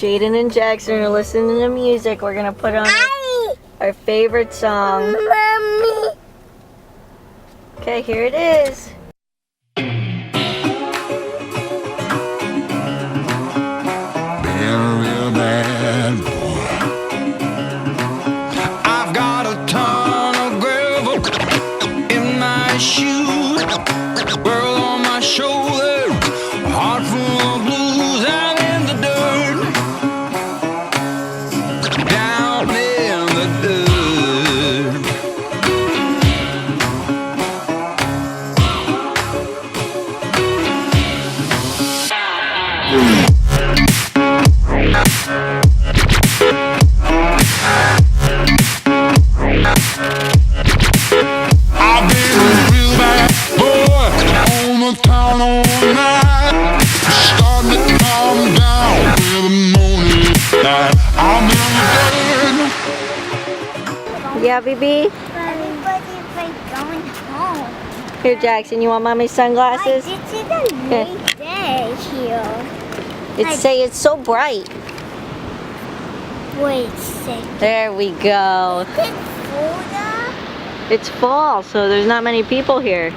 Jaden and Jackson are listening to music. We're gonna put on our favorite song. Mommy. Okay, here it is. Real bad boy. I've got a ton of gravel in my shoes, world on my shoulder, a heart full of blues out in the dirt, down in the dirt. I've been a real bad boy on the town all night. Starting to calm down with the morning light. I'm in the dirt. Yeah, baby. Everybody's like going home. Here, Jackson, you want mommy's sunglasses? This is a great day here. It's so bright. Wait a second. There we go. Is it Florida? It's fall, so there's not many people here.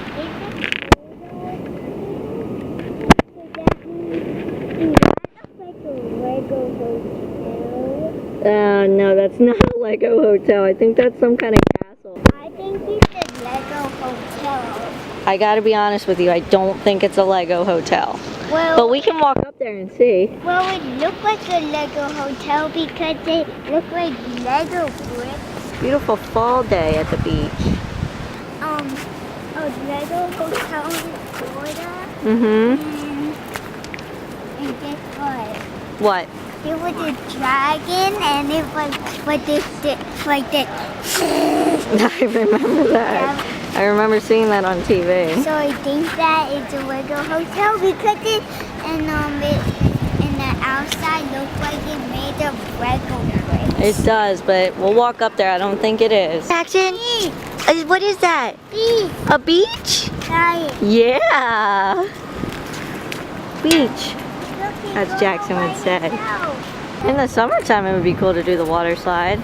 No, that's not a Lego hotel. I think that's some kind of castle. I think it's a Lego hotel. I gotta be honest with you, I don't think it's a Lego hotel. Well, But we can walk up there and see. well, it looked like a Lego hotel because they look like Lego bricks. Beautiful fall day at the beach. A Lego hotel in Florida. Mm-hmm. And guess what? What? There was a dragon, and it was like this. I remember that. I remember seeing that on TV. So I think that it's a Lego hotel because it and the outside looks like it's made of Lego bricks. It does, but we'll walk up there. I don't think it is. Jackson? What is that? Beach. A beach? Giant. Yeah. Beach. As Jackson would say. In the summertime, it would be cool to do the water slide.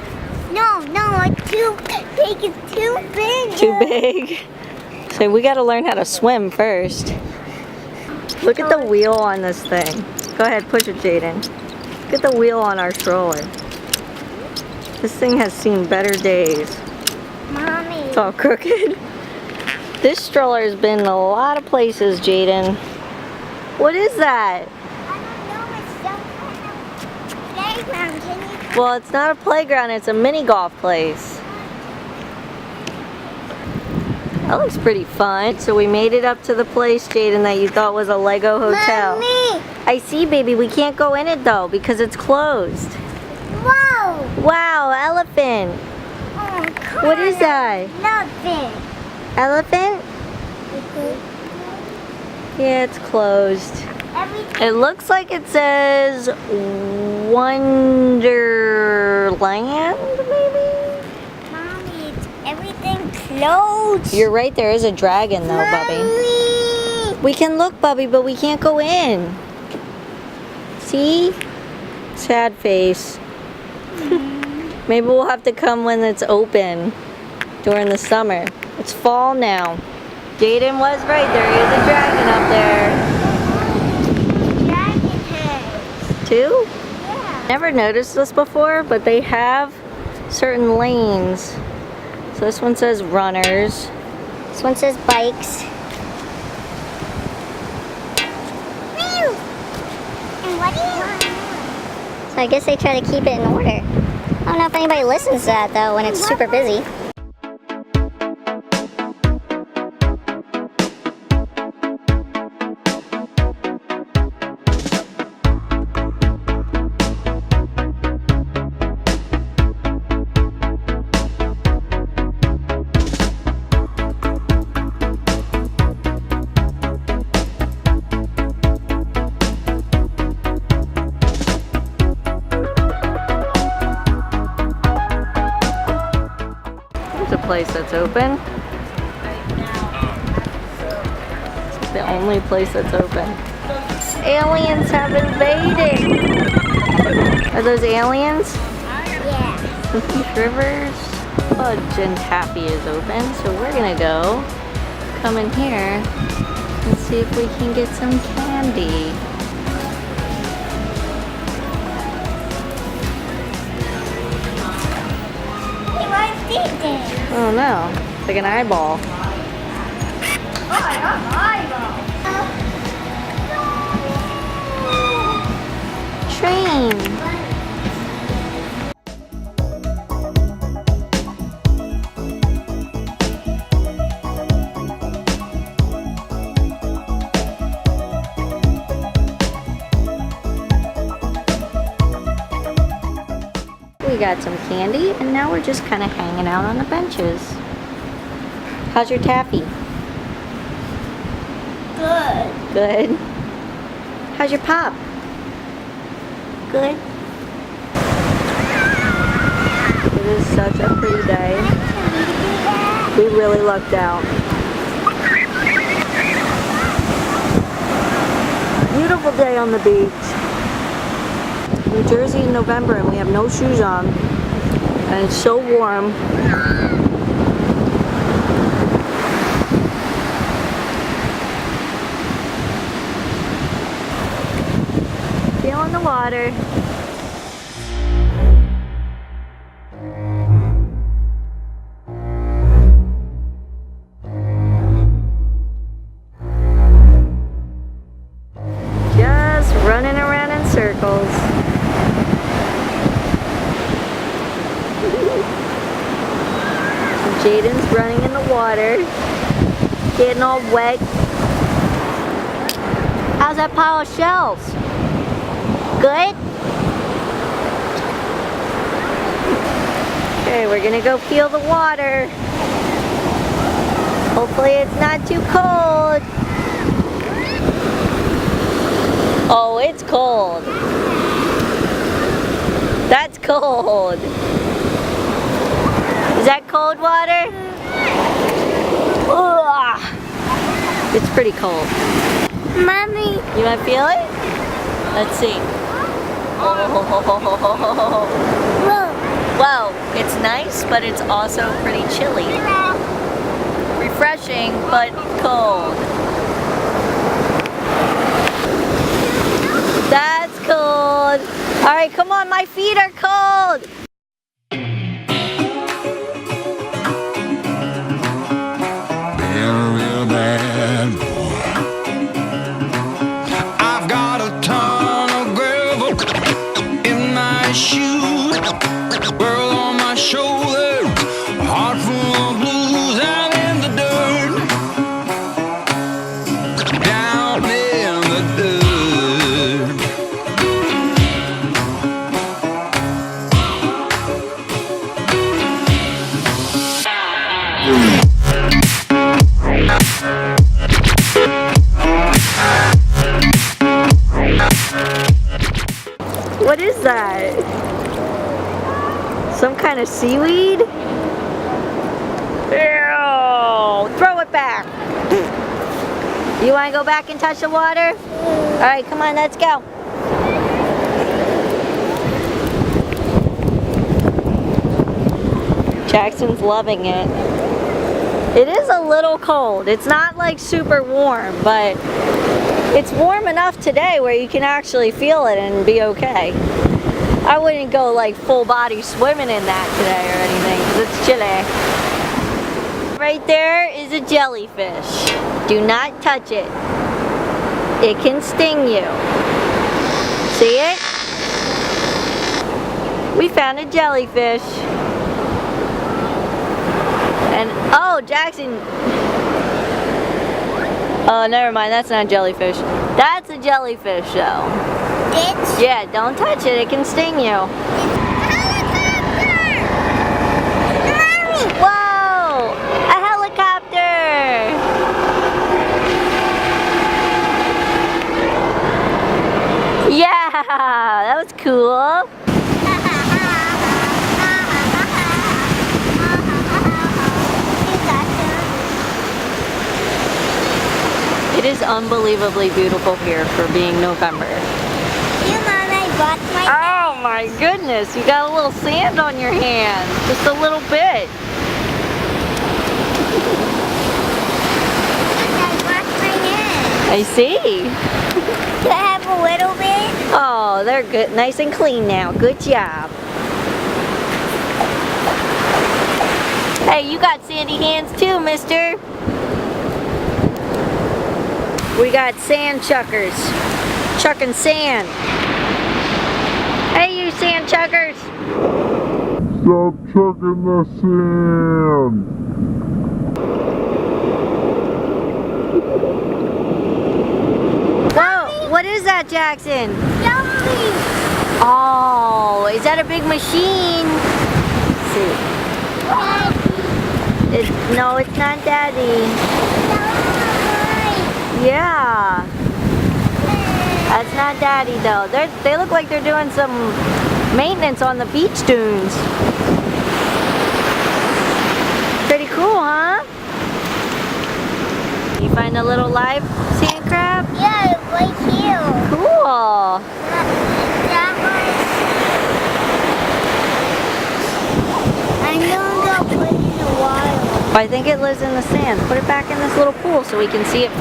No, it's too big. It's too big. Too big. So we got to learn how to swim first. Look at the wheel on this thing. Go ahead, push it, Jaden. Look at the wheel on our stroller. This thing has seen better days. Mommy. It's all crooked. This stroller has been a lot of places, Jaden. What is that? I don't know. It's some kind of playground. Can you? Well, it's not a playground, it's a mini golf place. That looks pretty fun. So we made it up to the place, Jaden, that you thought was a Lego hotel. Mommy. I see, baby. We can't go in it though because it's closed. Whoa. Wow, elephant. Oh, come What is on. that? Nothing. Elephant? Yeah, it's closed. Everything. It looks like it says Wonderland, maybe? Mommy, it's everything closed. You're right, there is a dragon though, Bubby. Mommy. We can look, Bubby, but we can't go in. See? Sad face. Maybe we'll have to come when it's open during the summer. It's fall now. Jaden was right, there is a dragon up there. Dragon head. Two? Yeah. Never noticed this before, but they have certain lanes. So this one says runners. This one says bikes. And what do you want? So I guess they try to keep it in order. I don't know if anybody listens to that though when it's super busy. Place that's open. It's the only place that's open. Aliens have invaded. Are those aliens? Yeah. Rivers Fudge and Taffy is open, so we're gonna go come in here and see if we can get some candy. Hey, what's this? Oh no, it's like an eyeball. Oh, I got my eyeball. Train. We got some candy, and now we're just kind of hanging out on the benches. How's your taffy? Good. Good. How's your pop? Good. It is such a pretty day. We really lucked out. Beautiful day on the beach. New Jersey in November and we have no shoes on. And it's so warm. Feeling the water. Just running around in circles. Jaden's running in the water, getting all wet. How's that pile of shells? Good? Okay, we're gonna go peel the water. Hopefully it's not too cold. Oh, it's cold. That's cold. Is that cold water? Ugh. It's pretty cold. Mommy. You want to feel it? Let's see. Oh. Whoa. Whoa, it's nice, but it's also pretty chilly. Refreshing, but cold. That's cold. All right, come on, my feet are cold. Real bad boy. I've got a ton of gravel in my shoe, world on my shoulder, a heart full of blues out in the dirt, down in the dirt. What is that? Some kind of seaweed? Ew! Throw it back! You want to go back and touch the water? Alright, come on, let's go. Jackson's loving it. It is a little cold. It's not like super warm, but it's warm enough today where you can actually feel it and be okay. I wouldn't go like full body swimming in that today or anything because it's chilly. Right there is a jellyfish. Do not touch it. It can sting you. See it? We found a jellyfish. And oh, Jackson. Oh, never mind. That's not a jellyfish. That's a jellyfish, though. It's Yeah, don't touch it. It can sting you. Mommy. Whoa! A helicopter! Yeah, that was cool. It is is unbelievably beautiful here for being November. You, Mom, I brought my Oh my goodness, you got a little sand on your hands. Just a little bit. I washed my hands. I see. Do I have a little bit? Oh, they're good, nice and clean now. Good job. Hey, you got sandy hands too, mister. We got sand chuckers. Chucking sand. Hey, you sand chuckers. Stop chucking the sand. Whoa, what is that, Jackson? Yummy. Oh, is that a big machine? Let's see. No, it's not Daddy. Yeah. That's not Daddy though. They look like they're doing some maintenance on the beach dunes. Pretty cool, huh? You find a little live sand crab? Yeah, right here. Cool. That one. I'm gonna go put it in the water. I think it lives in the sand. Put it back in this little pool so we can see it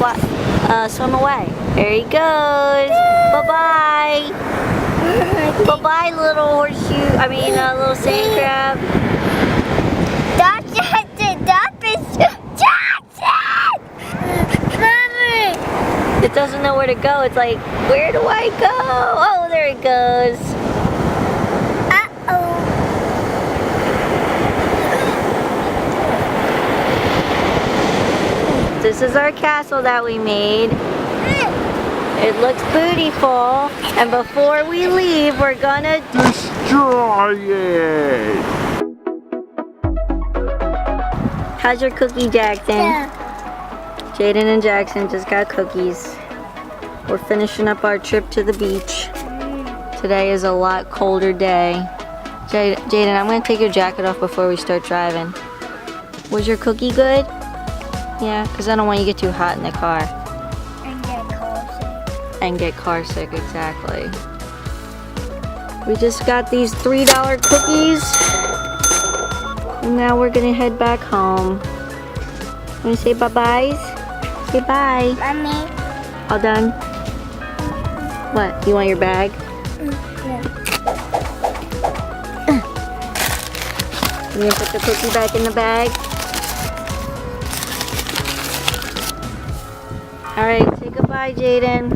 swim away. There he goes. Bye-bye. Bye-bye, little horseshoe. Little sand crab. Jackson! Mommy! It doesn't know where to go. It's like, where do I go? Oh, there it goes. Uh-oh. This is our castle that we made. It looks beautiful. And before we leave, we're gonna Destroy it. How's your cookie, Jackson? Yeah. Jaden and Jackson just got cookies. We're finishing up our trip to the beach. Today is a lot colder day. Jaden, I'm gonna take your jacket off before we start driving. Was your cookie good? Yeah, because I don't want you to get too hot in the car. And get cold. And get car sick, exactly. We just got these $3 cookies. And now we're gonna head back home. Wanna say bye-byes? Say bye. Mommy. All done? What? You want your bag? Yeah. You gonna put the cookie back in the bag? Alright, say goodbye, Jaden.